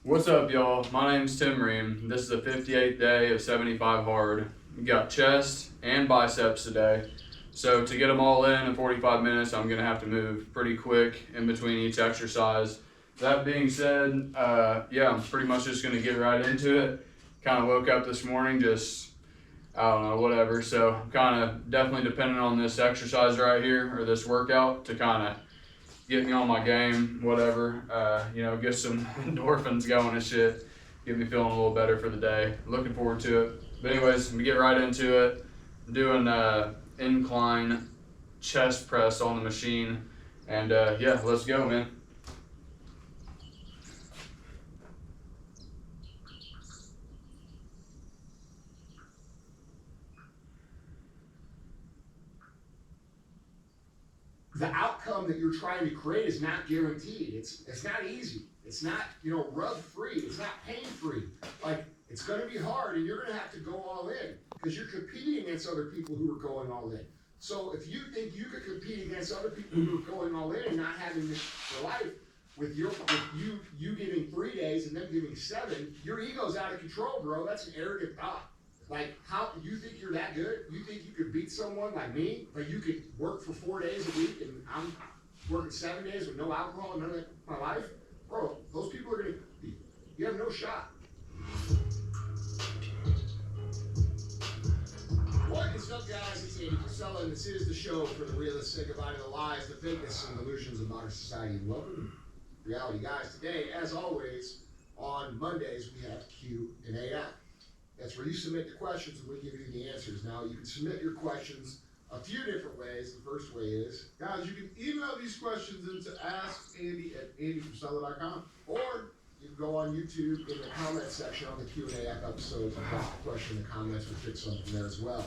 What's up, y'all? My name's Tim Ream. This is the 58th day of 75 hard. We got chest and biceps today. So to get them all in 45 minutes, I'm gonna have to move pretty quick in between each exercise. That being said, yeah, I'm pretty much just gonna get right into it. Kind of woke up this morning, I don't know, whatever. So I'm kind of definitely dependent on this exercise right here, or this workout, to kind of get me on my game, whatever, get some endorphins going and shit, get me feeling a little better for the day. Looking forward to it. But anyways, we get right into it. I'm doing incline chest press on the machine, and yeah, let's go, man. The outcome that you're trying to create is not guaranteed. It's not easy. It's not, rub free. It's not pain free. Like, it's going to be hard, and you're going to have to go all in because you're competing against other people who are going all in. So if you think you could compete against other people who are going all in and not having this for life, with you giving 3 days and them giving 7, your ego's out of control, bro. That's an arrogant thought. Like, how you think you're that good? You think you could beat someone like me? Like, you could work for 4 days a week and I'm working 7 days with no alcohol and none of my life? Bro, those people are gonna be, you have no shot. What is up, guys? It's Andy Priscilla, and this is the show for the realistic about the lies, the fakeness, and delusions of modern society. And welcome to reality, guys. Today, as always, on Mondays, we have Q&A app. That's where you submit the questions and we give you the answers. Now, you can submit your questions a few different ways. The first way is, guys, you can email these questions into askandy@andypriscilla.com, or you can go on YouTube in the comment section on the Q&A app episodes and drop a question in the comments. We'll pick something there as well.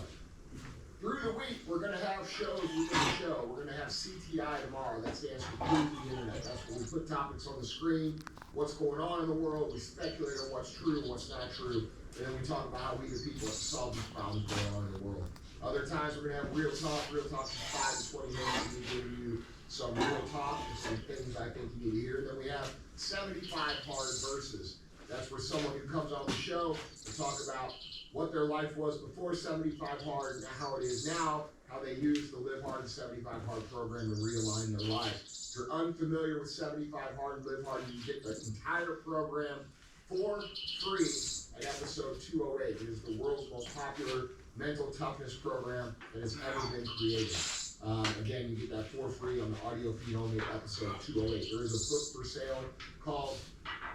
Through the week, we're going to have shows within the show. We're going to have CTI tomorrow. That's the answer to the internet. That's where we put topics on the screen, what's going on in the world. We speculate on what's true and what's not true. And then we talk about how we the people have to solve these problems going on in the world. Other times we're going to have real talk. Real talk is 5 to 20 minutes. We give you some real talk and some things I think you need to hear. Then we have 75 hard verses. That's where someone who comes on the show to talk about what their life was before 75 hard and how it is now, how they use the Live Hard and 75 Hard program to realign their lives. If you're unfamiliar with 75 Hard and Live Hard, you can get the entire program for free at episode 208. It is the world's most popular mental toughness program that has ever been created. Again, you get that for free on the audio feed only at episode 208. There is a book for sale called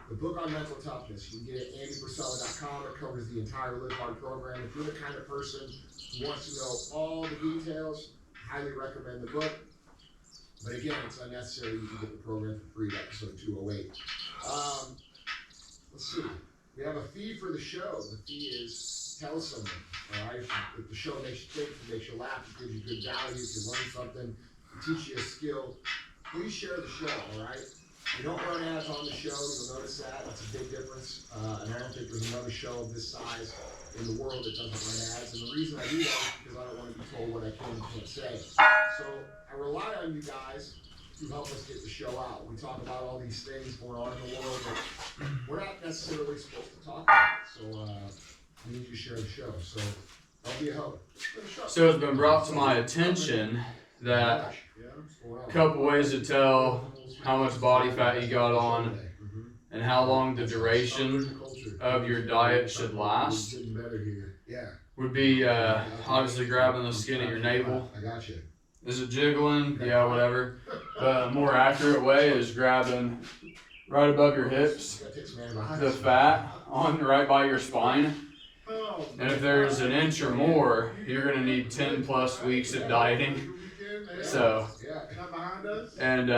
The Book on Mental Toughness. You can get it at andypriscilla.com. It covers the entire Live Hard program. If you're the kind of person who wants to know all the details, I highly recommend the book. But again, it's unnecessary. You can get the program for free at episode 208. Let's see. We have a fee for the show. The fee is tell someone, all right? If the show makes you think, it makes you laugh, it gives you good value, if you learn something, it teach you a skill, please share the show, all right? We don't run ads on the show. You'll notice that. That's a big difference. And I don't think there's another show of this size in the world that doesn't run ads. And the reason I do that is because I don't want to be told what I can and can't say. So I rely on you guys to help us get the show out. We talk about all these things going on in the world, but we're not necessarily supposed to talk about it. So we need you to share the show. So I'll be a help. So it's been brought to my attention that a couple ways to tell how much body fat you got on and how long the duration of your diet should last would be obviously grabbing the skin at your navel. I got you. Is it jiggling? Yeah, whatever. But a more accurate way is grabbing right above your hips, the fat on right by your spine. And if there's an inch or more, you're going to need 10 plus weeks of dieting. So, and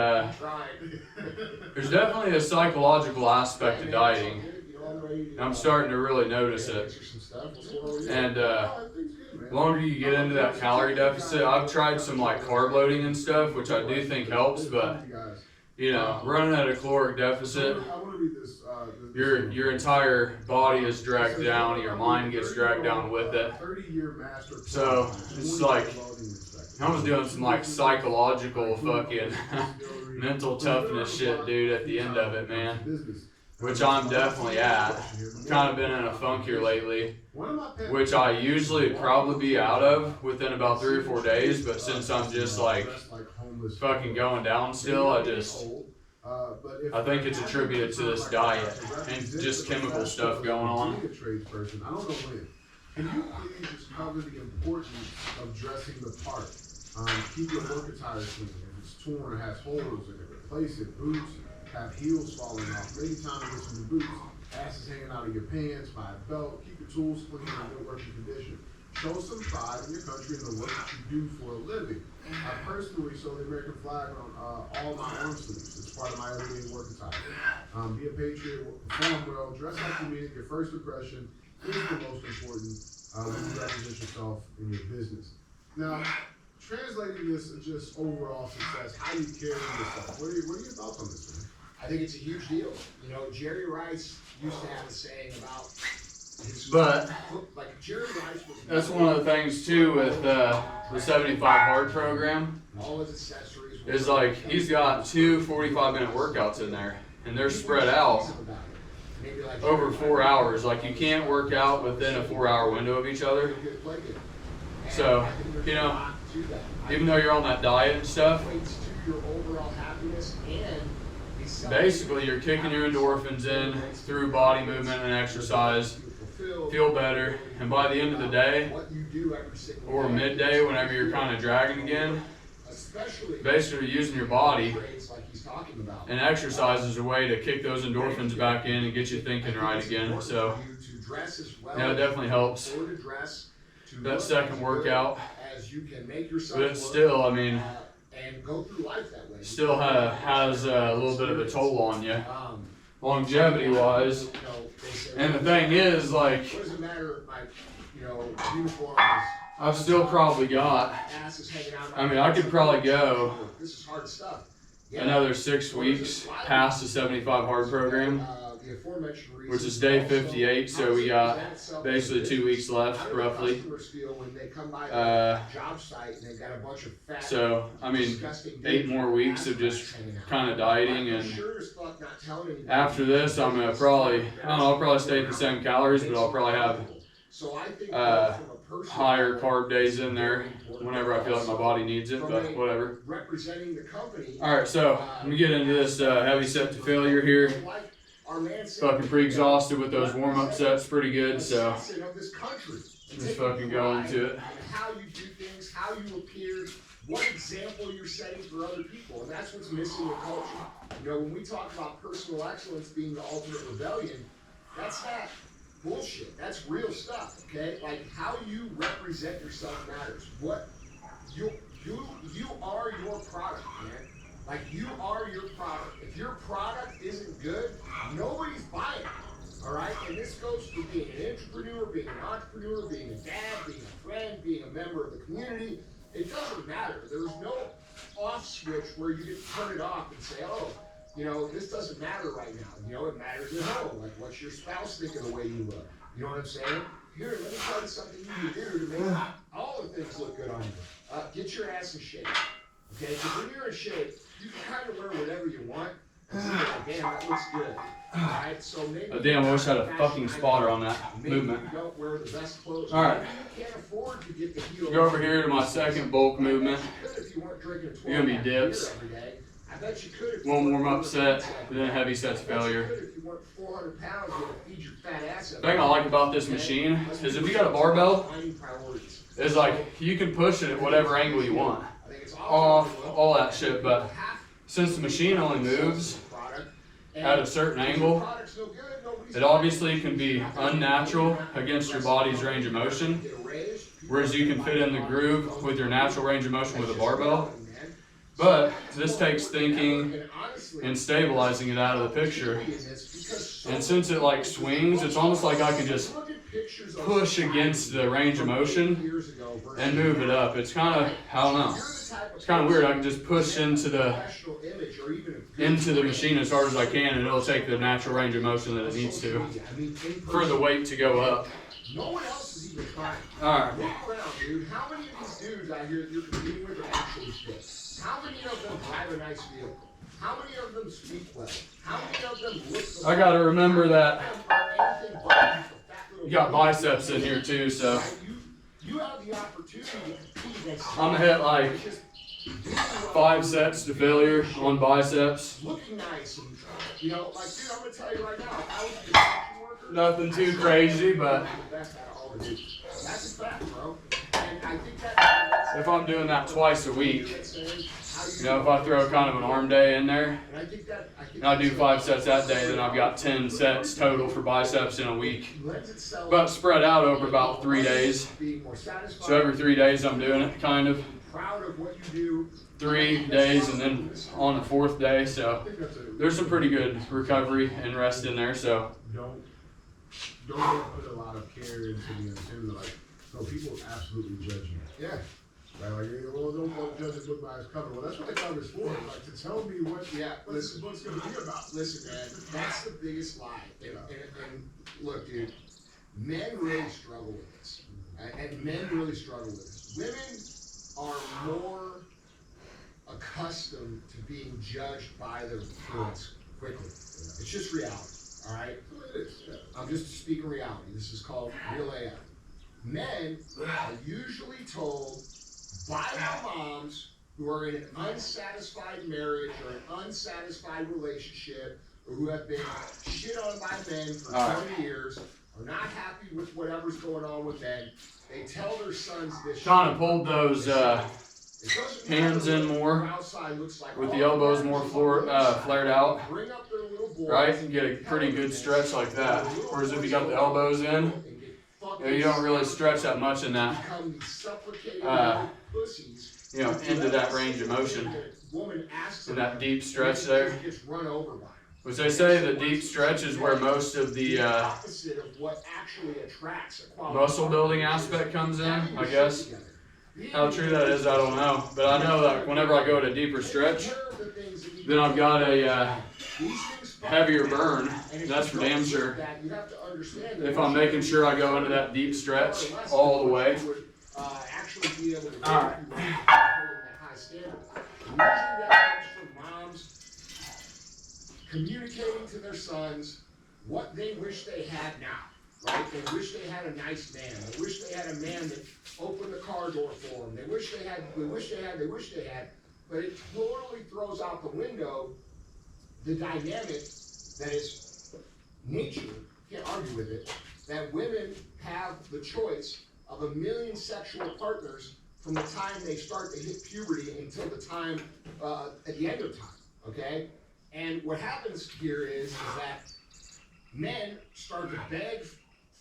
there's definitely a psychological aspect to dieting. I'm starting to really notice it. And the longer you get into that calorie deficit, I've tried some like carb loading and stuff, which I do think helps, but running at a caloric deficit, your entire body is dragged down, your mind gets dragged down with it. So it's like I was doing some like psychological fucking mental toughness shit, dude, at the end of it, man. which I'm definitely at. Kind of been in a funk here lately, which I usually probably be out of within about 3 or 4 days, but since I'm just like fucking going down still, I think it's attributed to this diet and just chemical stuff going on. Can you please just cover the importance of dressing the part? Keep your work attire clean. If it's torn or has holes in it, replace it. Boots have heels falling off. Many times you get some new boots, ass is hanging out of your pants, buy a belt, keep your tools clean and in good working condition. Show some pride in your country and the work that you do for a living. I personally sew the American flag on all my arm sleeves. It's part of my everyday work attire. Be a patriot, perform well, dress like you mean it. Your first impression is the most important when you represent yourself in your business. Now, translating this to just overall success, how you carry yourself. What are your thoughts on this, man? I think it's a huge deal. You know, Jerry Rice used to have a saying about his, But like Jerry Rice was. that's one of the things too with the 75 hard program. All his accessories. Is like he's got 2 45-minute workouts in there, and they're spread out over 4 hours. Like you can't work out within a 4-hour window of each other. So, you know, even though you're on that diet and stuff, basically you're kicking your endorphins in through body movement and exercise, feel better, and by the end of the day, or midday, whenever you're kind of dragging again, basically using your body and exercise is a way to kick those endorphins back in and get you thinking right again. So, yeah, it definitely helps. That second workout, but still, I mean, still has a little bit of a toll on you, longevity-wise. And the thing is, like, I've still probably got, I mean, I could probably go another 6 weeks past the 75 hard program, which is day 58, so we got basically 2 weeks left, roughly. So, I mean, 8 more weeks of just kind of dieting, and after this, I'm gonna probably, I don't know, I'll probably stay at the same calories, but I'll probably have higher carb days in there whenever I feel like my body needs it, but whatever. Alright, so let me get into this heavy set to failure here. Fucking pretty exhausted with those warm-up sets, pretty good, so just fucking go into it. How you do things, how you appear, what example you're setting for other people, and that's what's missing in culture. You know, when we talk about personal excellence being the ultimate rebellion, that's not bullshit. That's real stuff, okay? Like, how you represent yourself matters. What you are your product, man. Like, you are your product. If your product isn't good, nobody's buying it, all right? And this goes for being an entrepreneur, being a dad, being a friend, being a member of the community. It doesn't matter. There's no off switch where you can turn it off and say, oh, you know, this doesn't matter right now. You know, it matters at home. Like, what's your spouse think of the way you look? You know what I'm saying? Here, let me tell you something you can do to make all the things look good on you. Get your ass in shape. Okay, because when you're in shape, you can kind of wear whatever you want. And say, like, damn, that looks good. Alright, so maybe Damn, I wish I had a fucking spotter on that movement. You don't wear the best clothes. Alright, You can't afford to get the heel. go over here to my second bulk movement. You're gonna be dips. I bet you could if One warm-up set, then a heavy set to failure. If you weren't 400 pounds, you would feed your fat ass up. The thing I like about this machine is if you got a barbell, is like you can push it at whatever angle you want. Off, all that shit, but since the machine only moves at a certain angle, it obviously can be unnatural against your body's range of motion, whereas you can fit in the groove with your natural range of motion with a barbell. But this takes thinking and stabilizing it out of the picture. And since it like swings, it's almost like I can just push against the range of motion and move it up. It's kind of, I don't know, it's kind of weird. I can just push into the machine as hard as I can, and it'll take the natural range of motion that it needs to for the weight to go up. No one else is even trying. Alright. Look around, dude. How many of these dudes out here that you're competing with are actually fit? How many of them drive a nice vehicle? How many of them speak well? How many of them look the I gotta remember that anything but fat little you got biceps in here too, so you have the opportunity to compete against I'm gonna hit like 5 sets to failure on biceps. looking nice and you know, like dude, I'm gonna tell you right now, if I was a construction worker, Nothing too crazy, but that's a fact, bro. And I think that if I'm doing that twice a week, you know, if I throw kind of an arm day in there, and I do 5 sets that day, then I've got 10 sets total for biceps in a week. But spread out over about 3 days. So every 3 days I'm doing it, kind of. 3 days and then on the 4th day. So there's some pretty good recovery and rest in there. So don't put a lot of care into the intent. Like, so people absolutely judge you. Yeah. Like, well, don't judge a book by its cover. Well, that's what the cover's for. Like, to tell me what this book's going to be about. Listen, man, that's the biggest lie. And look, dude, men really struggle with this. And men really struggle with this. Women are more accustomed to being judged by their appearance quickly. It's just reality, all right? It is, yeah. I'm just speaking reality. This is called real AF. Men are usually told by their moms who are in an unsatisfied marriage or an unsatisfied relationship or who have been shit on by men for 20 years, are not happy with whatever's going on with men. They tell their sons this kind of pulled those hands in more with the elbows more flared out, right? And get a pretty good stretch like that. Whereas if you got the elbows in, you don't really stretch that much in that, into that range of motion. In that deep stretch there. Which they say the deep stretch is where most of the muscle building aspect comes in, I guess. How true that is, I don't know. But I know that whenever I go to a deeper stretch, then I've got a heavier burn. That's for damn sure. If I'm making sure I go into that deep stretch all the way. Alright. Communicating to their sons what they wish they had now, right? They wish they had a nice man. They wish they had a man that opened the car door for them. They wish they had, but it totally throws out the window the dynamic that is nature, can't argue with it, that women have the choice of 1 million sexual partners from the time they start to hit puberty until the time, at the end of time, okay? And what happens here is that men start to beg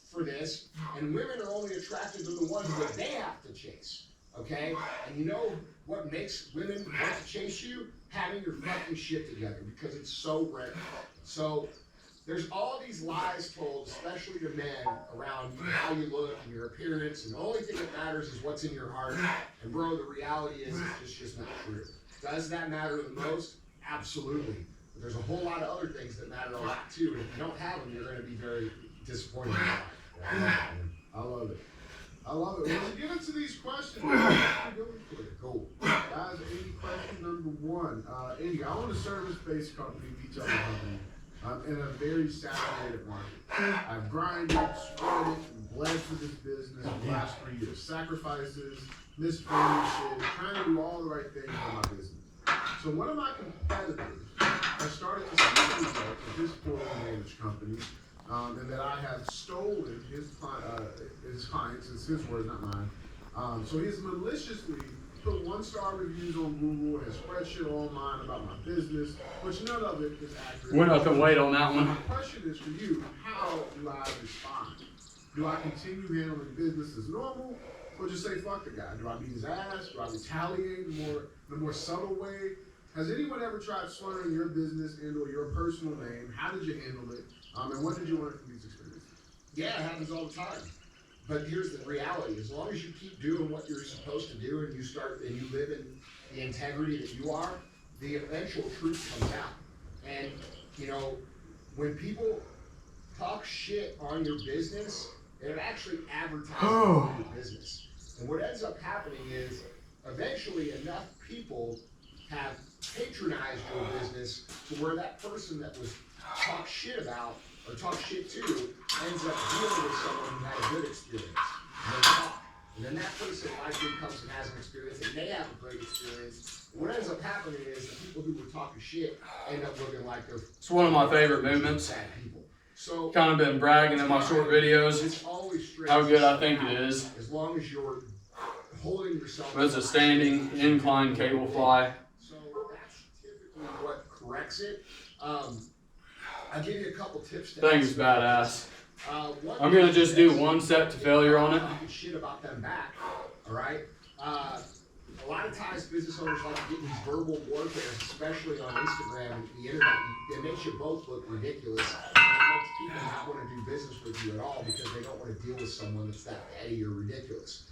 for this, and women are only attracted to the ones that they have to chase, okay? And you know what makes women want to chase you? Having your fucking shit together, because it's so rare. So there's all these lies told, especially to men, around how you look and your appearance, and the only thing that matters is what's in your heart. And bro, the reality is it's just not true. Does that matter the most? Absolutely. But there's a whole lot of other things that matter a lot too, and if you don't have them, you're going to be very disappointed in life. I love it. I love it. Let's get into these questions. Cool. Guys, any question number 1? Andy, I own a service-based company, retail company. I'm in a very saturated market. I've grinded, sweated, and bled for this business for the last 3 years. Sacrifices, misframing shit, trying to do all the right things for my business. So one of my competitors has started to see the results of his poorly managed company, and that I have stolen his clients, it's his words, not mine. So he's maliciously put 1-star reviews on Google, has spread shit online about my business, which none of it is accurate. Went up and wait on that one. My question is for you, how do I respond? Do I continue handling business as normal, or just say fuck the guy? Do I beat his ass? Do I retaliate in a more subtle way? Has anyone ever tried slurring your business and or your personal name? How did you handle it? And what did you learn from these experiences? Yeah, it happens all the time. But here's the reality. As long as you keep doing what you're supposed to do and you live in the integrity that you are, the eventual truth comes out. And, you know, when people talk shit on your business, they're actually advertising for your business. And what ends up happening is eventually enough people have patronized your business to where that person that was talked shit about or talked shit to ends up dealing with someone who had a good experience. And they talk. And then that person likely comes and has an experience and they have a great experience. And what ends up happening is the people who were talking shit end up looking like they're It's one of my favorite movements. bad people. So Kind of been bragging in my short videos it's always straight how good I think it is. as long as you're holding yourself. But it's a standing incline cable fly. So that's typically what corrects it. I'll give you a couple tips. Thing's badass. I'm gonna just do one set to failure on it. Shit about them back. All right. A lot of times business owners like to get these verbal warfare, especially on Instagram and the internet. It makes you both look ridiculous. And it makes people not want to do business with you at all because they don't want to deal with someone that's that petty or ridiculous.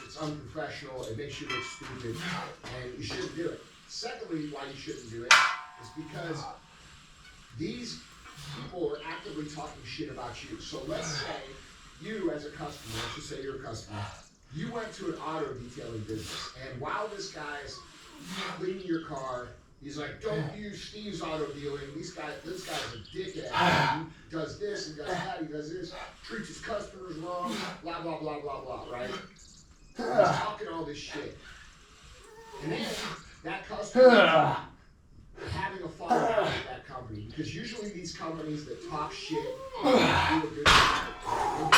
It's unprofessional. It makes you look stupid, and you shouldn't do it. Secondly, why you shouldn't do it is because these people are actively talking shit about you. So let's say you as a customer, let's just say you're a customer, you went to an auto detailing business, and while this guy's cleaning your car, he's like, don't use Steve's auto dealing. This guy's a dickhead. He does this and does that, he does this, treats his customers wrong, blah, blah, blah, blah, blah, right? He's talking all this shit. And then that customer having a falling out with that company, because usually these companies that talk shit do a good job. Why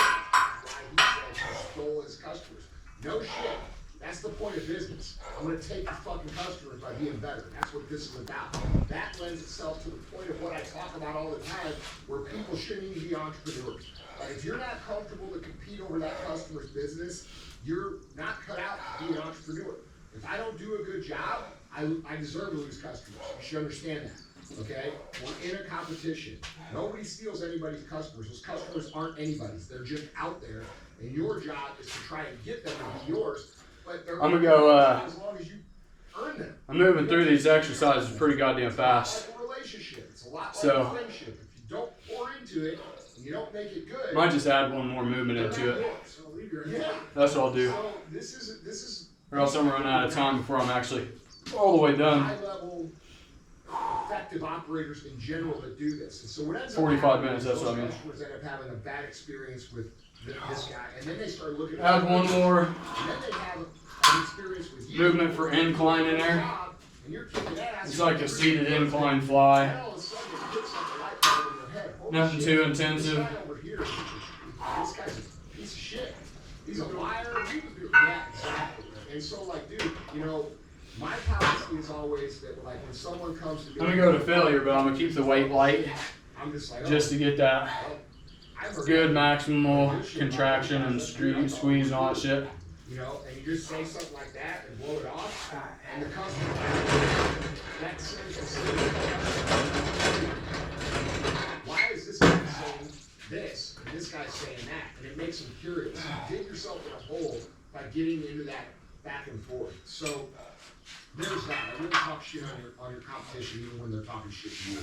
he said he stole his customers. No shit. That's the point of business. I'm going to take your fucking customers by being better. That's what this is about. That lends itself to the point of what I talk about all the time, where people shouldn't even be entrepreneurs. Like if you're not comfortable to compete over that customer's business, you're not cut out to be an entrepreneur. If I don't do a good job, I deserve to lose customers. You should understand that, okay? We're in a competition. Nobody steals anybody's customers. Those customers aren't anybody's. They're just out there, and your job is to try and get them to be yours. But they're I'm gonna go, as long as you earn them. I'm moving through these exercises pretty goddamn fast. It's like a relationship. It's a lot like So, a friendship. If you don't pour into it, and you don't make it good, Might just add one more movement they're into not it. yours. So leave your That's what I'll do. So this is Or else I'm running out of time before I'm actually all the way done. high-level, effective operators in general that do this. And so what ends up 45 happening minutes, is that's those what I mean. customers end up having a bad experience with this guy, and then they start looking at Add one more and then they have an experience with you. movement for incline in there. And you're kicking ass. It's like a seated incline fly. And all of a sudden it hits like a light bulb in your head. Holy Nothing shit, too this intensive. guy over here, this guy's a piece of shit. He's a liar. Yeah, exactly. And so, like, dude, you know, my policy is always that, like, when someone comes to me, I'm gonna go to failure, but I'm gonna keep the weight light I'm just like, just to get that I've heard good that, maximal contraction and squeeze and all that shit. you know, and you just say something like that and blow it off, and the customer, that sends a signal. Why is this guy saying this and this guy's saying that? And it makes them curious. You dig yourself in a hole by getting into that back and forth. So there's that. I wouldn't talk shit on your competition even when they're talking shit to you.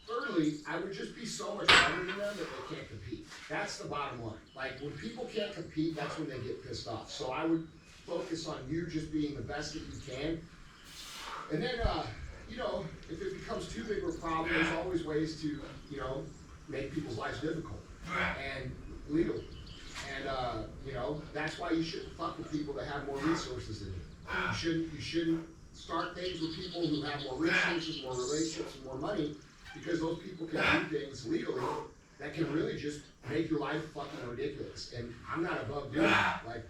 Thirdly, I would just be so much better than them that they can't compete. That's the bottom line. Like when people can't compete, that's when they get pissed off. So I would focus on you just being the best that you can. And then, you know, if it becomes too big of a problem, there's always ways to, you know, make people's lives difficult and legal. And, you know, that's why you shouldn't fuck with people that have more resources than you. You shouldn't start things with people who have more resources, more relationships, and more money, because those people can do things legally that can really just make your life fucking ridiculous. And I'm not above doing that. Like,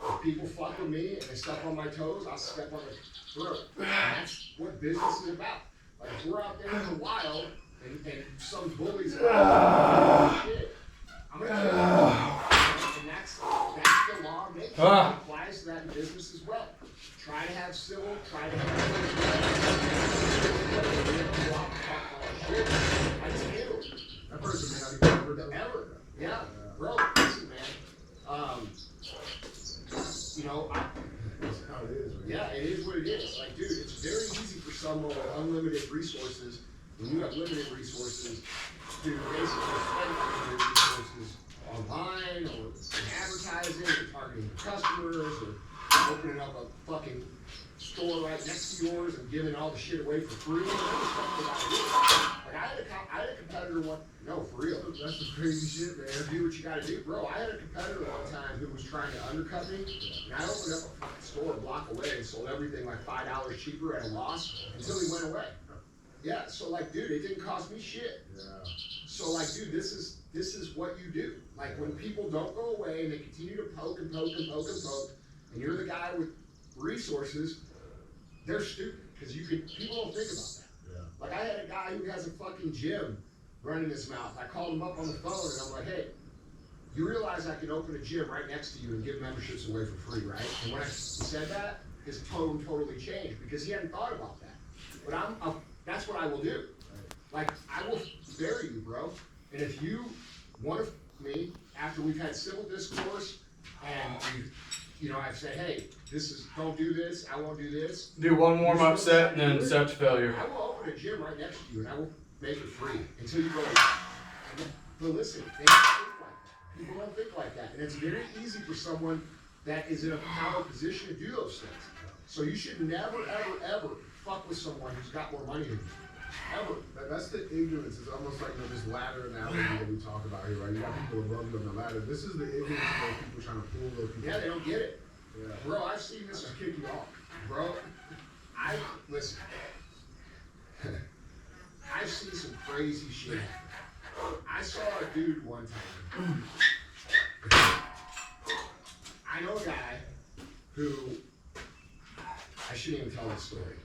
if people fuck with me and they step on my toes, I'll step on their throat. And that's what business is about. Like, if we're out there in the wild and some bully's like, shit, I'm gonna tell you. And that's the law of nature. It applies to that in business as well. Try to have civil, try to have I just handle it. That person may not even ever done Ever. Yeah. Bro, listen, man. You know, That's how it is, man. yeah, it is what it is. Like, dude, it's very easy for someone with unlimited resources, when you have limited resources, to basically spend your resources online or in advertising or targeting your customers or opening up a fucking store right next to yours and giving all the shit away for free. Like I had a competitor one. No, for real. That's some crazy shit, man. Do what you gotta do, bro. I had a competitor one time who was trying to undercut me, and I opened up a fucking store a block away and sold everything like $5 cheaper at a loss until he went away. Yeah, so like, dude, it didn't cost me shit. Yeah. So like, dude, this is what you do. Like when people don't go away and they continue to poke and poke and poke and poke, and you're the guy with resources, they're stupid because people don't think about that. Yeah. Like I had a guy who has a fucking gym running his mouth. I called him up on the phone and I'm like, hey, you realize I can open a gym right next to you and give memberships away for free, right? And when I said that, his tone totally changed because he hadn't thought about that. But that's what I will do. Like I will bury you, bro. And if you want me after we've had civil discourse and I've said, hey, don't do this, I won't do this. Do one warm-up set and then set to failure. I will open a gym right next to you and I will make it free until you go. But listen, they don't think like that. People don't think like that. And it's very easy for someone that is in a power position to do those things. So you should never, ever, ever fuck with someone who's got more money than you. Ever. That's the ignorance. It's almost like this ladder analogy that we talk about here, right? You got people above you on the ladder. This is the ignorance of people trying to pull those people. Yeah, they don't get it. Yeah. Bro, I've seen this kick you off. Bro, listen. I've seen some crazy shit. I saw a dude one time. I know a guy who, I shouldn't even tell this story.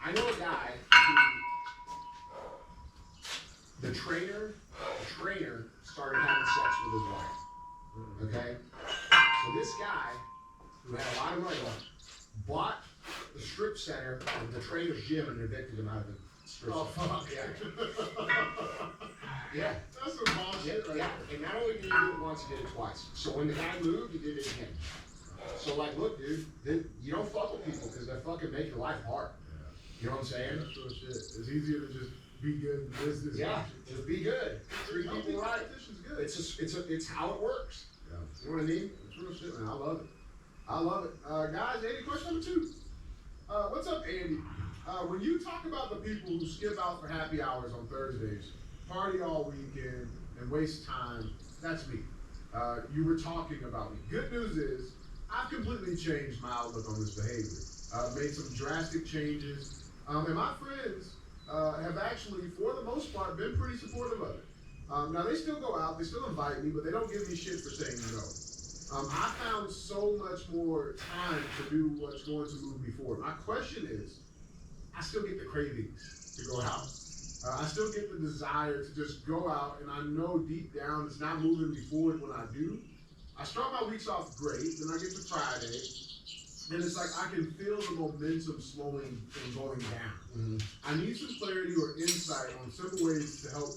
I know a guy who, the trainer started having sex with his wife. Okay? So this guy, who had a lot of money, bought the strip center of the trainer's gym and evicted him out of the strip center. Fuck. Yeah. That's some bullshit, right? Yeah. And not only did he do it once, he did it twice. So when the guy moved, he did it again. So like, look, dude, you don't fuck with people because they fucking make your life hard. You know what I'm saying? That's real shit. It's easier to just be good in business. Yeah, just be good. Treat people right. Competition's good. It's how it works. Yeah. You know what I mean? It's real shit, man. I love it. I love it. Guys, Andy, question number 2. What's up, Andy? When you talk about the people who skip out for happy hours on Thursdays, party all weekend, and waste time, that's me. You were talking about me. Good news is, I've completely changed my outlook on this behavior. Made some drastic changes. And my friends have actually, for the most part, been pretty supportive of it. Now, they still go out, they still invite me, but they don't give me shit for saying no. I found so much more time to do what's going to move me forward. My question is, I still get the cravings to go out. I still get the desire to just go out, and I know deep down it's not moving me forward when I do. I start my weeks off great, then I get to Friday, and it's like I can feel the momentum slowing and going down. Mm-hmm. I need some clarity or insight on simple ways to help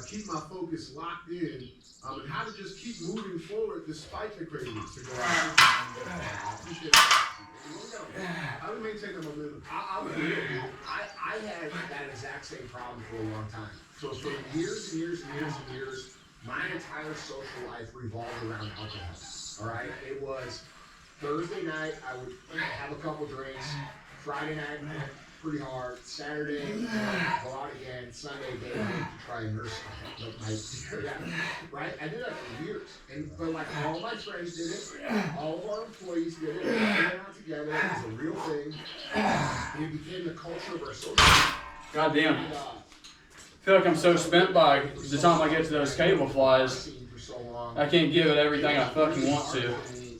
keep my focus locked in and how to just keep moving forward despite the cravings to go out. I appreciate it. How do we maintain the momentum? I'll be real, dude. I had that exact same problem for a long time. So for years and years and years and years, my entire social life revolved around alcohol. All right? It was Thursday night, I would have a couple drinks. Friday night, pretty hard. Saturday, go out again. Sunday, day to try and nurse right? I did that for years. But like all my friends did it. All of our employees did it. We went out together. It was a real thing. And it became the culture of our social life. God damn. I feel like I'm so spent by the time I get to those cable flies. I can't give it everything I fucking want to.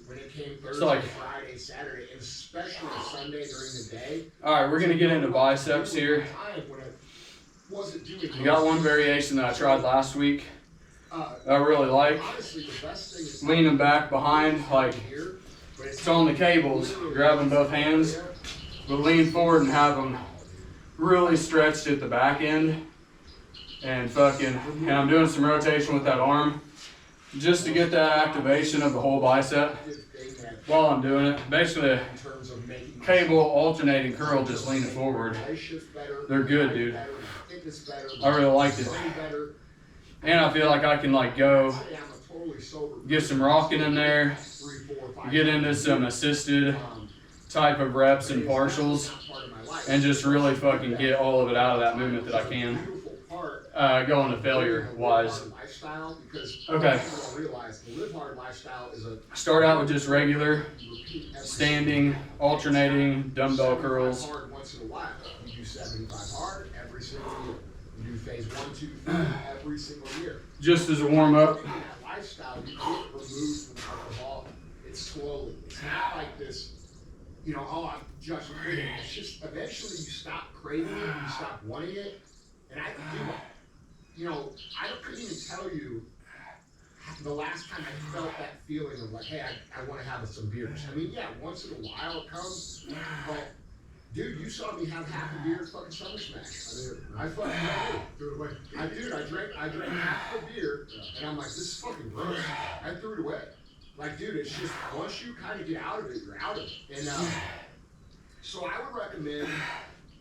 When it came It's Thursday, like, Friday, Saturday, and especially Sunday during the day. alright, we're gonna get into biceps here. We got one variation that I tried last week. I really like. Leaning back behind, like it's on the cables, grabbing both hands, but lean forward and have them really stretched at the back end. And I'm doing some rotation with that arm just to get that activation of the whole bicep while I'm doing it. Basically a cable alternating curl just leaning forward. They're good, dude. I really liked it. And I feel like I can like go get some rocking in there, get into some assisted type of reps and partials and just really fucking get all of it out of that movement that I can. Going to failure wise. Okay. Start out with just regular standing, alternating dumbbell curls. You do 75 hard every single year. You do phase 1, 2, 3 every single year. Just as a warm up. That lifestyle, you get removed from alcohol. It's slowly. It's not like this, you know, oh, I'm just quitting. It's just eventually you stop craving it, you stop wanting it. And I do, you know, I couldn't even tell you the last time I felt that feeling of like, hey, I want to have some beers. I mean, yeah, once in a while it comes, but dude, you saw me have half a beer at fucking Summer Smash. I fucking threw it away. I drank half a beer, and I'm like, this is fucking gross. I threw it away. Like, dude, it's just, once you kind of get out of it, you're out of it. And so I would recommend,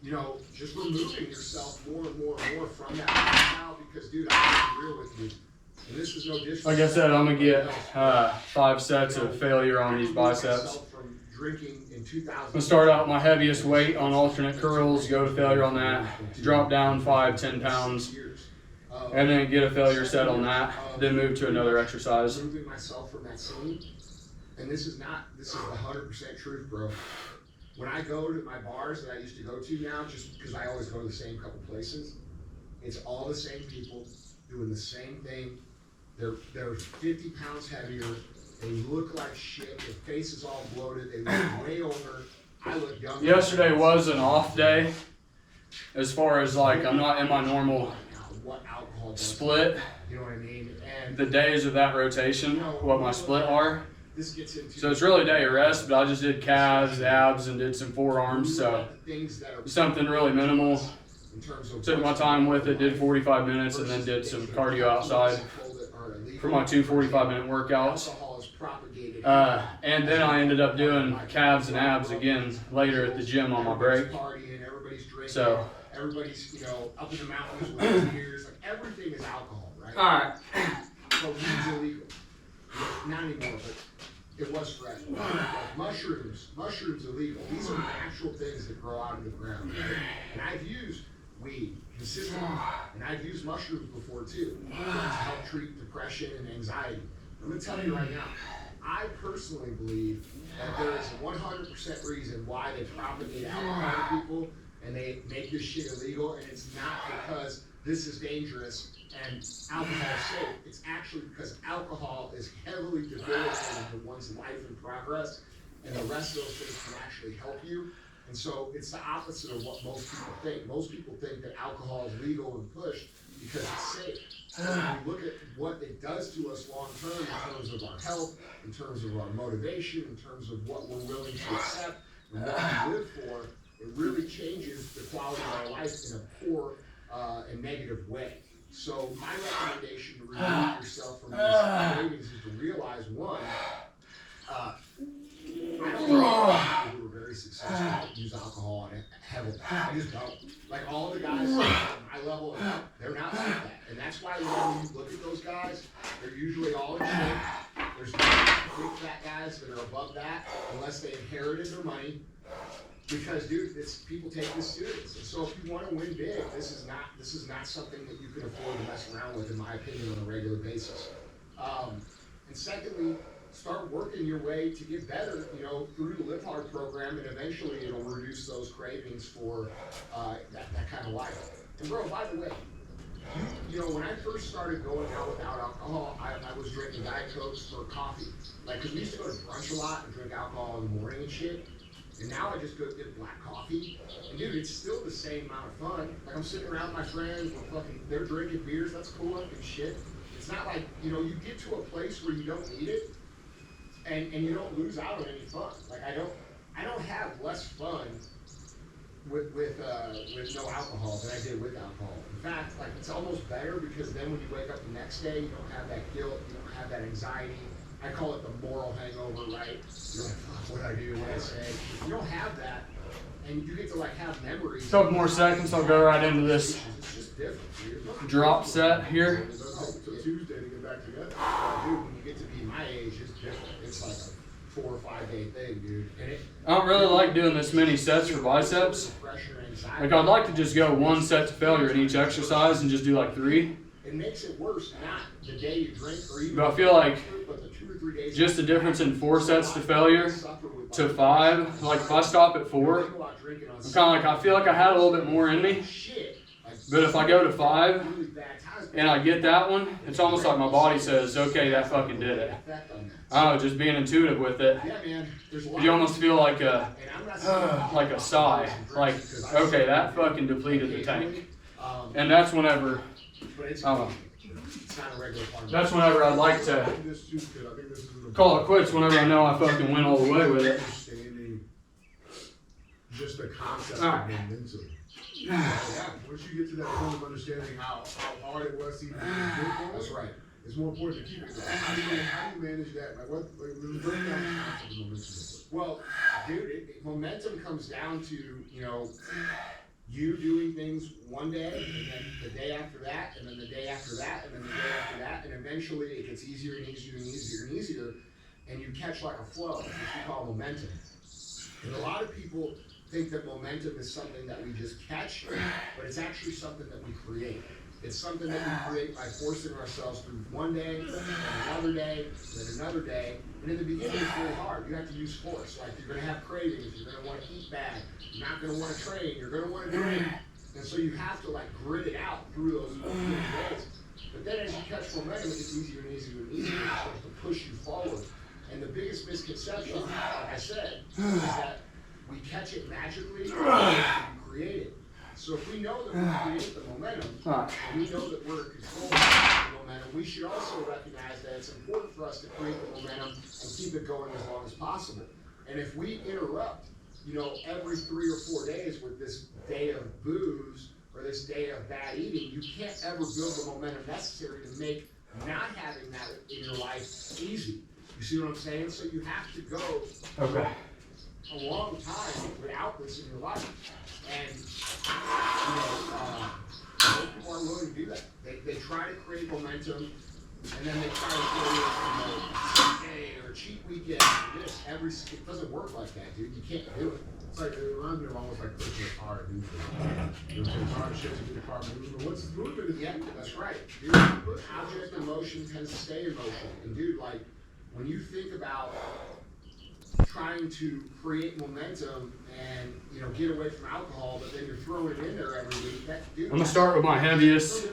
you know, just removing yourself more and more and more from that lifestyle because, dude, I'm being real with you. And this is no disrespect. Like I said, I'm going to get 5 sets of failure on these biceps. I'm going to start out my heaviest weight on alternate curls, go to failure on that, drop down 5, 10 pounds, and then get a failure set on that, then move to another exercise. Removing myself from that scene, and this is the 100% truth, bro. When I go to my bars that I used to go to now, just because I always go to the same couple places, it's all the same people doing the same thing. They're 50 pounds heavier. They look like shit. Their face is all bloated. They look way older. I look young. Yesterday was an off day. As far as like, I'm not in my normal split. You know what I mean? And the days of that rotation, what my split are. This gets into so it's really a day of rest, but I just did calves, abs, and did some forearms. So something really minimal. Took my time with it, did 45 minutes, and then did some cardio outside for my 2 45-minute workouts. And then I ended up doing calves and abs again later at the gym on my break. So everybody's, you know, up in the mountains with beers, like everything is alcohol, right? All right. So weed's illegal. Not anymore, but it was forever. Like mushrooms illegal. These are natural things that grow out of the ground, right? And I've used weed consistently, and I've used mushrooms before too to help treat depression and anxiety. I'm gonna tell you right now, I personally believe that there is a 100% reason why they propagate alcohol to people and they make this shit illegal, and it's not because this is dangerous and alcohol is safe. It's actually because alcohol is heavily debilitating to one's life and progress, and the rest of those things can actually help you. And so it's the opposite of what most people think. Most people think that alcohol is legal and pushed because it's safe. When we look at what it does to us long term in terms of our health, in terms of our motivation, in terms of what we're willing to accept and what we live for, it really changes the quality of our life in a poor and negative way. So my recommendation to remove yourself from these cravings is to realize, one, I don't know people who are very successful use alcohol and heavily. I just don't. Like all the guys at my level, they're not like that. And that's why when you look at those guys, they're usually all in shape. There's no big fat guys that are above that unless they inherited their money. Because, dude, people take this serious. And so if you want to win big, this is not something that you can afford to mess around with, in my opinion, on a regular basis. And secondly, start working your way to get better, you know, through the Live Hard program, and eventually it'll reduce those cravings for that kind of life. And bro, by the way, you know, when I first started going out without alcohol, I was drinking Diet Cokes for coffee. Like, because we used to go to brunch a lot and drink alcohol in the morning and shit. And now I just go get black coffee. And dude, it's still the same amount of fun. Like, I'm sitting around with my friends, they're drinking beers, that's cool and shit. It's not like, you know, you get to a place where you don't need it, and you don't lose out on any fun. Like, I don't have less fun with no alcohol than I did with alcohol. In fact, like, it's almost better because then when you wake up the next day, you don't have that guilt, you don't have that anxiety. I call it the moral hangover, right? You're like, fuck, what I do, what I say. You don't have that, and you get to like have memories. Couple more seconds, I'll go right into this It's just different. drop set here. It's a Tuesday to get back together. Dude, when you get to be my age, it's different. It's like 4 or 5 day thing, dude. And I don't really like doing this many sets for biceps. Like, I'd like to just go 1 set to failure in each exercise and just do like 3. It makes it worse, not the day you drink or even. But I feel like but the 2 or 3 days just the difference in 4 sets to failure to 5. Like, if I stop at 4, I'm kind of like, I feel like I had a little bit more in me. But if I go to 5 and I get that one, it's almost like my body says, okay, that fucking did it. I don't know, just being intuitive with it. You almost feel like a sigh. Like, okay, that fucking depleted the tank. And that's whenever, that's whenever I'd like to call it quits, whenever I know I fucking went all the way with it. Just the concept of momentum. Yeah, once you get to that point of understanding how hard it was to even that's right. It's more important to keep it. How do you manage that? Like what? Like, break down the concept of momentum. Well, dude, momentum comes down to, you know, you doing things one day, and then the day after that, and then the day after that, and then the day after that, and eventually it gets easier and easier and easier and easier, and you catch like a flow, which we call momentum. And a lot of people think that momentum is something that we just catch, but it's actually something that we create. It's something that we create by forcing ourselves through one day, then another day, then another day. And in the beginning, it's really hard. You have to use force. Like, you're going to have cravings. You're going to want to eat bad. You're not going to want to train. You're going to want to drink. And so you have to, like, grit it out through those days. But then as you catch momentum, it gets easier and easier and easier. It starts to push you forward. And the biggest misconception, like I said, is that we catch it magically and we create it. So if we know that we create the momentum, and we know that we're in control of the momentum, we should also recognize that it's important for us to create the momentum and keep it going as long as possible. And if we interrupt, you know, every 3 or 4 days with this day of booze or this day of bad eating, you can't ever build the momentum necessary to make not having that in your life easy. You see what I'm saying? So you have to go a long time without this in your life. And, you know, most people aren't willing to do that. They try to create momentum, and then they try to create, you know, cheat day or cheat weekend or this. It doesn't work like that, dude. You can't do it. It's like, it reminds me of almost like pushing a car, dude. You know, hard shit to get the car moving. What's moving is that's right. Dude, object in motion tends to stay in motion. And dude, like, when you think about trying to create momentum and, you know, get away from alcohol, but then you're throwing it in there every week. I'm gonna start with my heaviest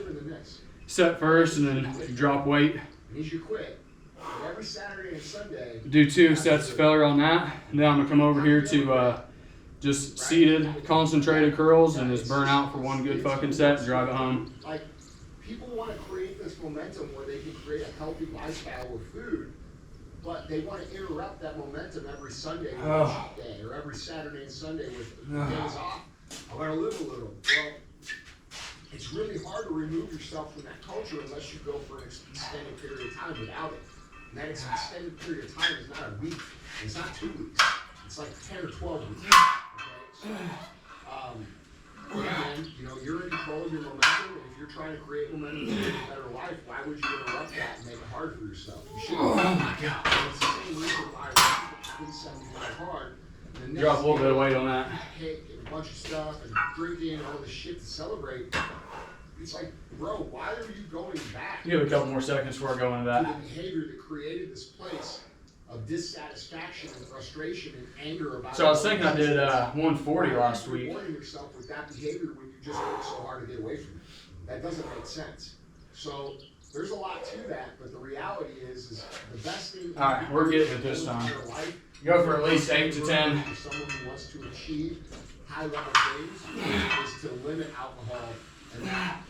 set first, and then drop weight. Need you quit. But every Saturday and Sunday. Do 2 sets of failure on that. And then I'm gonna come over here to just seated, concentrated curls, and just burn out for 1 good fucking set and drive it home. Like, people want to create this momentum where they can create a healthy lifestyle with food. But they want to interrupt that momentum every Sunday with a cheat day, or every Saturday and Sunday with days off. I want to live a little. Well, it's really hard to remove yourself from that culture unless you go for an extended period of time without it. And that extended period of time is not a week. It's not 2 weeks. It's like 10 or 12 weeks. Okay? So, man, you know, you're in control of your momentum, and if you're trying to create momentum to live a better life, why would you interrupt that and make it hard for yourself? You shouldn't. Oh my God. And it's the same reason why people 75 hard. Drop a little bit of weight on that. Cake and a bunch of stuff and drinking and all this shit to celebrate. It's like, bro, why are you going back? Give it a couple more seconds before I go into that. To the behavior that created this place of dissatisfaction and frustration and anger about. So I was thinking I did 140 last week. You're rewarding yourself with that behavior when you just work so hard to get away from it. That doesn't make sense. So there's a lot to that, but the reality is the best thing. All right, we're getting it this time. Go for at least 8 to 10. For someone who wants to achieve high level things is to limit alcohol and that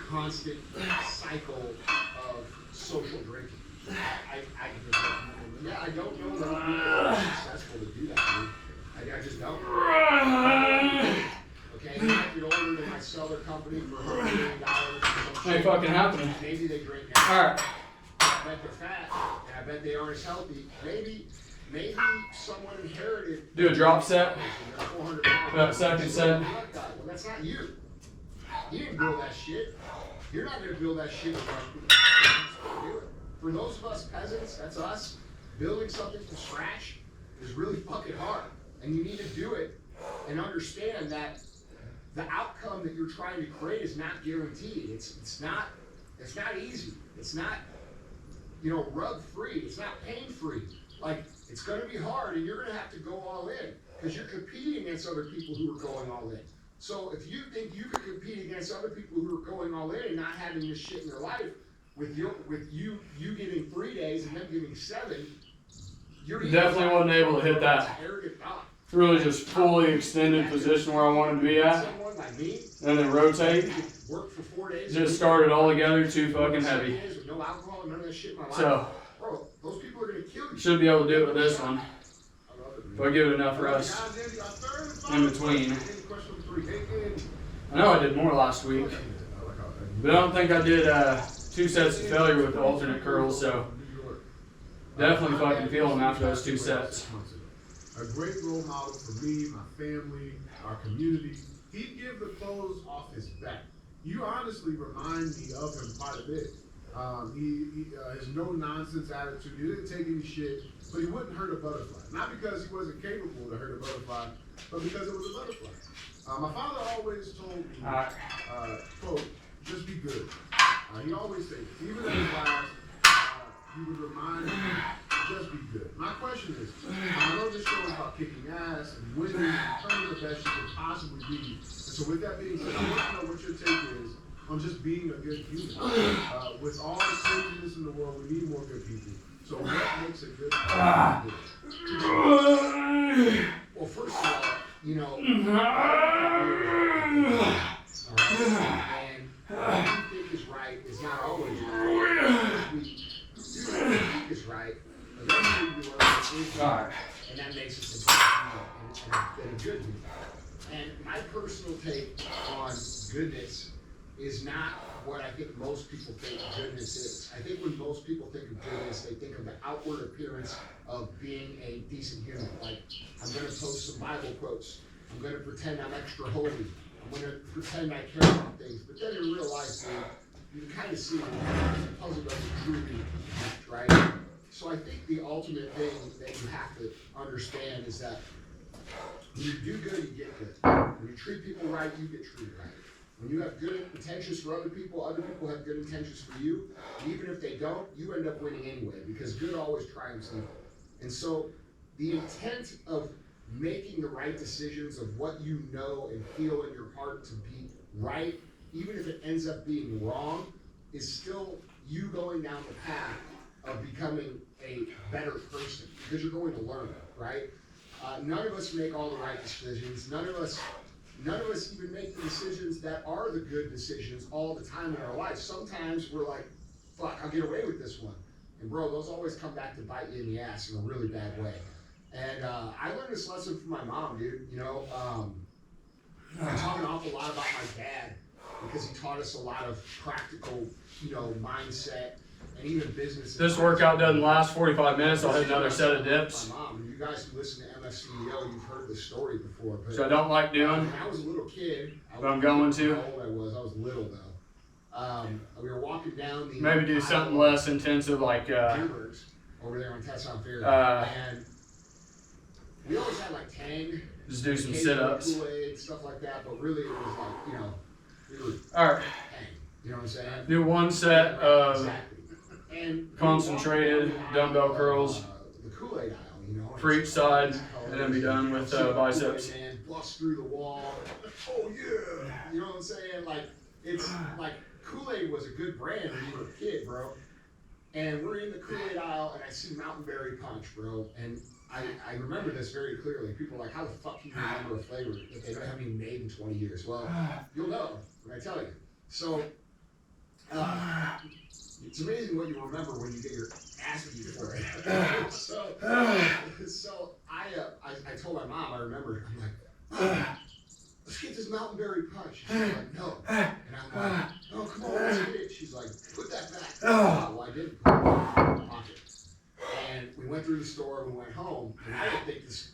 constant cycle of social drinking. I don't know that people are successful to do that, dude. I just don't. Okay, they might get older, they might sell their company for $100 million. Ain't fucking happening. Maybe they drink now. Alright. I bet they're fat, and I bet they aren't as healthy. Maybe someone inherited. Do a drop set. 400 pounds. That second set. Well, that's not you. You didn't build that shit. You're not going to build that shit with us. Do it. For those of us peasants, that's us. building something from scratch is really fucking hard. And you need to do it and understand that the outcome that you're trying to create is not guaranteed. It's not easy. It's not, rub free. It's not pain free. Like, it's going to be hard, and you're going to have to go all in because you're competing against other people who are going all in. So if you think you can compete against other people who are going all in and not having this shit in their life, with you getting 3 days and them getting 7, you're definitely wasn't able to hit that really just fully extended position where I wanted to be at, and then rotate. Just started all together too fucking heavy. So should be able to do it with this one if I give it enough rest in between. I know I did more last week, but I don't think I did 2 sets of failure with the alternate curls, so definitely fucking feel them after those 2 sets. A great role model for me, my family, our community. He'd give the clothes off his back. You honestly remind me of him quite a bit. His no-nonsense attitude. He didn't take any shit, but he wouldn't hurt a butterfly. Not because he wasn't capable to hurt a butterfly, but because it was a butterfly. My father always told me, quote, just be good. He always said, even in his class, he would remind me, just be good. My question is, I know this show is about kicking ass and winning and becoming the best you can possibly be. And so with that being said, I want to know what your take is on just being a good human. With all the craziness in the world, we need more good people. So what makes a good person good? Well, first of all, and what you think is right is not always right. We do what we think is right, but eventually we learn what is right, and that makes us a good human. And my personal take on goodness is not what I think most people think goodness is. I think when most people think of goodness, they think of the outward appearance of being a decent human. Like, I'm going to post some Bible quotes. I'm going to pretend I'm extra holy. I'm going to pretend I care about things. But then in real life, you can kind of see that the puzzle doesn't truly connect, right? So I think the ultimate thing that you have to understand is that when you do good, you get good. When you treat people right, you get treated right. When you have good intentions for other people have good intentions for you. And even if they don't, you end up winning anyway, because good always triumphs evil. And so the intent of making the right decisions of what you know and feel in your heart to be right, even if it ends up being wrong, is still you going down the path of becoming a better person, because you're going to learn, right? None of us make all the right decisions. None of us even make the decisions that are the good decisions all the time in our life. Sometimes we're like, fuck, I'll get away with this one. And bro, those always come back to bite you in the ass in a really bad way. And I learned this lesson from my mom, dude. I talk an awful lot about my dad because he taught us a lot of practical, mindset and even business. This workout doesn't last 45 minutes. I'll hit another set of dips. My mom, you guys who listen to MFCEO, you've heard this story before. But so I don't like doing. When I was a little kid, but I'm going to. How old I was little though. We were walking down the. Maybe do something less intensive like. Over there on Tesson Ferry. And we always had like Tang. Just do some sit-ups. Kool-Aid, stuff like that, but really it was like, we were Alright. Tang. You know what I'm saying? Do 1 set of exactly. And concentrated dumbbell curls the Kool-Aid aisle, for each side, and then be done with biceps. Man, bust through the wall. Oh yeah. You know what I'm saying? Like, it's like Kool-Aid was a good brand when you were a kid, bro. And we're in the Kool-Aid aisle, and I see Mountain Berry Punch, bro. And I remember this very clearly. People are like, how the fuck can you remember a flavor that they haven't even made in 20 years? Well, you'll know when I tell you. So, it's amazing what you remember when you get your ass beat for it. So I told my mom, I remember, I'm like, let's get this Mountain Berry Punch. She's like, no. And I'm like, oh, come on, let's get it. She's like, put that back. Well, I didn't put it in my pocket. And we went through the store, we went home, and I didn't think this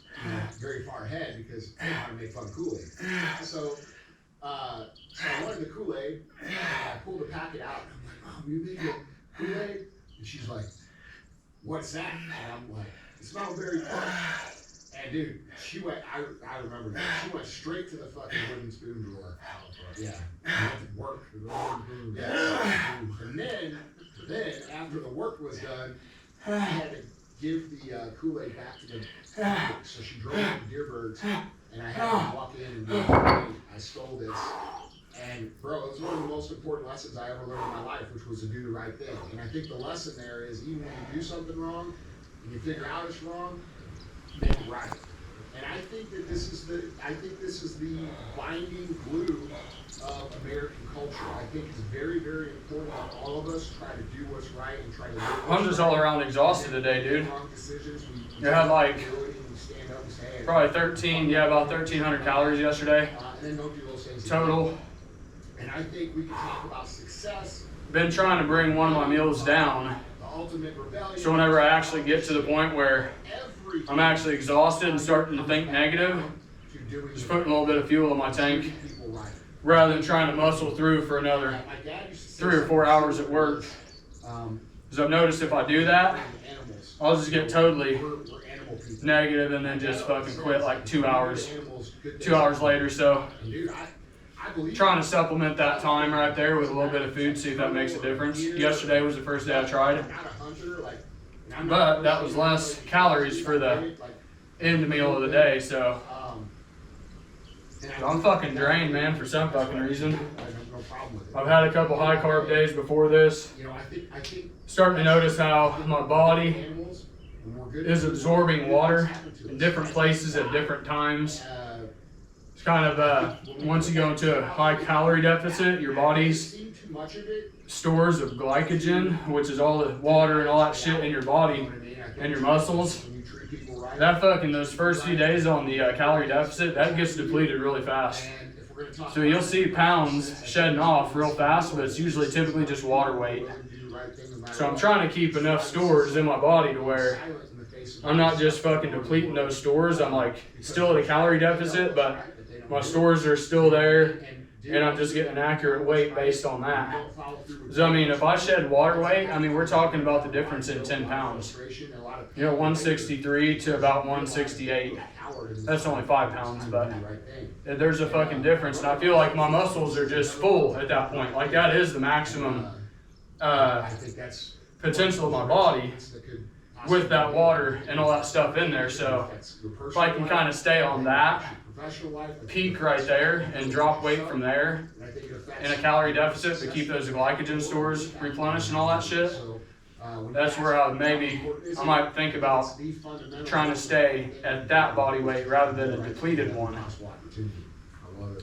very far ahead because I want to make fun of Kool-Aid. So I wanted the Kool-Aid, and I pulled the packet out, and I'm like, Mom, you make it Kool-Aid? And she's like, what's that? And I'm like, it smells very funny. And dude, she went, I remember that. She went straight to the fucking wooden spoon drawer. Yeah. It worked. Yeah. And then after the work was done, she had to give the Kool-Aid back to the so she drove to Deerbergs, and I had to walk in and be like, hey, I stole this. And bro, it was one of the most important lessons I ever learned in my life, which was to do the right thing. And I think the lesson there is even when you do something wrong and you figure out it's wrong, make it right. And I think that this is the binding glue of American culture. I think it's very, very important that all of us try to do what's right and try to live what's I'm just right. all around exhausted today, dude. Wrong decisions, we I had like stand up and say, hey, probably about 1,300 calories yesterday. and then don't do those things Total. again. And I think we can talk about success. Been trying to bring one of my meals down. The ultimate rebellion. So whenever I actually get to the point where I'm actually exhausted and starting to think negative, just putting a little bit of fuel in my tank rather than trying to muscle through for another 3 or 4 hours at work. Because I've noticed if I do that, I'll just get totally negative and then just fucking quit like 2 hours later. So trying to supplement that time right there with a little bit of food, see if that makes a difference. Yesterday was the first day I tried, but that was less calories for the end meal of the day. So I'm fucking drained, man, for some fucking reason. I've had a couple high carb days before this. Starting to notice how my body is absorbing water in different places at different times. It's kind of, once you go into a high calorie deficit, your body's stores of glycogen, which is all the water and all that shit in your body and your muscles. That fucking, those first few days on the calorie deficit, that gets depleted really fast. So you'll see pounds shedding off real fast, but it's usually typically just water weight. So I'm trying to keep enough stores in my body to where I'm not just fucking depleting those stores. I'm like still at a calorie deficit, but my stores are still there, and I'm just getting an accurate weight based on that. So I mean, if I shed water weight, I mean, we're talking about the difference in 10 pounds. You know, 163 to about 168. That's only 5 pounds, but there's a fucking difference. And I feel like my muscles are just full at that point. Like that is the maximum potential of my body with that water and all that stuff in there. So if I can kind of stay on that peak right there and drop weight from there in a calorie deficit to keep those glycogen stores replenished and all that shit, that's where I might think about trying to stay at that body weight rather than a depleted one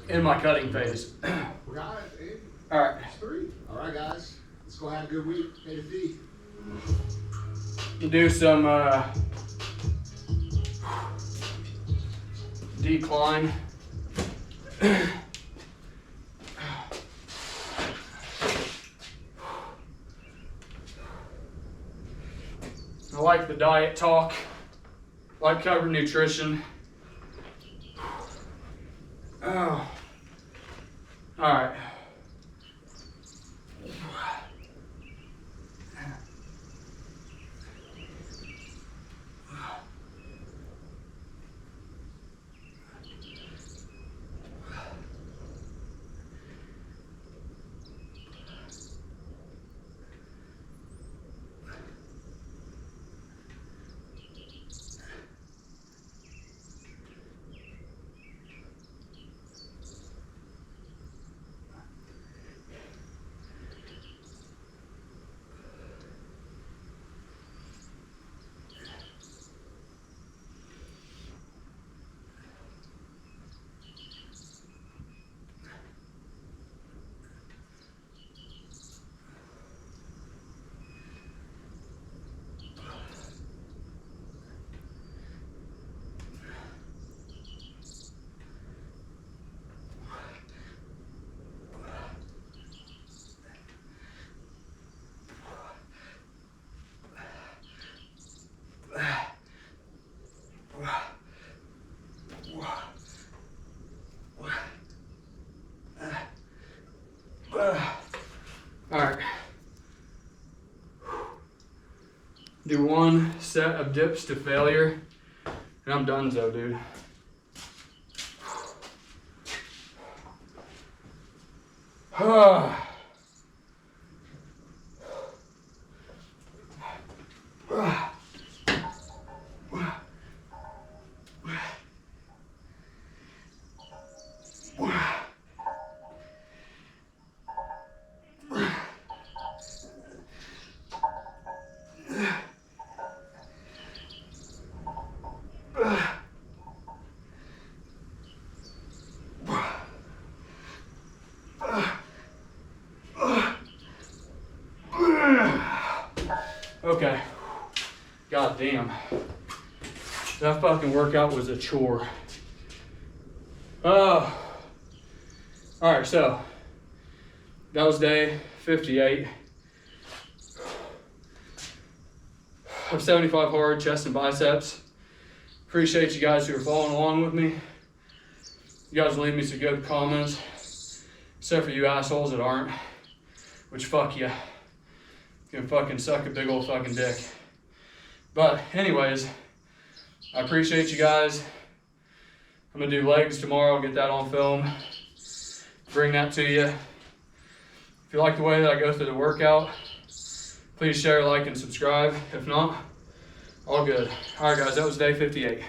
in my cutting phase. All right. All right, guys. Let's go have a good week. Pay the fee. Do some decline. I like the diet talk, like covering nutrition. Oh. All right. Do 1 set of dips to failure, and I'm donezo, dude. Okay, god damn, that fucking workout was a chore. All right, so that was day 58 of 75 hard chest and biceps. Appreciate you guys who are following along with me. You guys leave me some good comments, except for you assholes that aren't, which fuck you. You can fucking suck a big old fucking dick. But anyways, I appreciate you guys. I'm gonna do legs tomorrow, I'll get that on film, bring that to you. If you like the way that I go through the workout, please share, like, and subscribe. If not, all good. All right guys, that was day 58.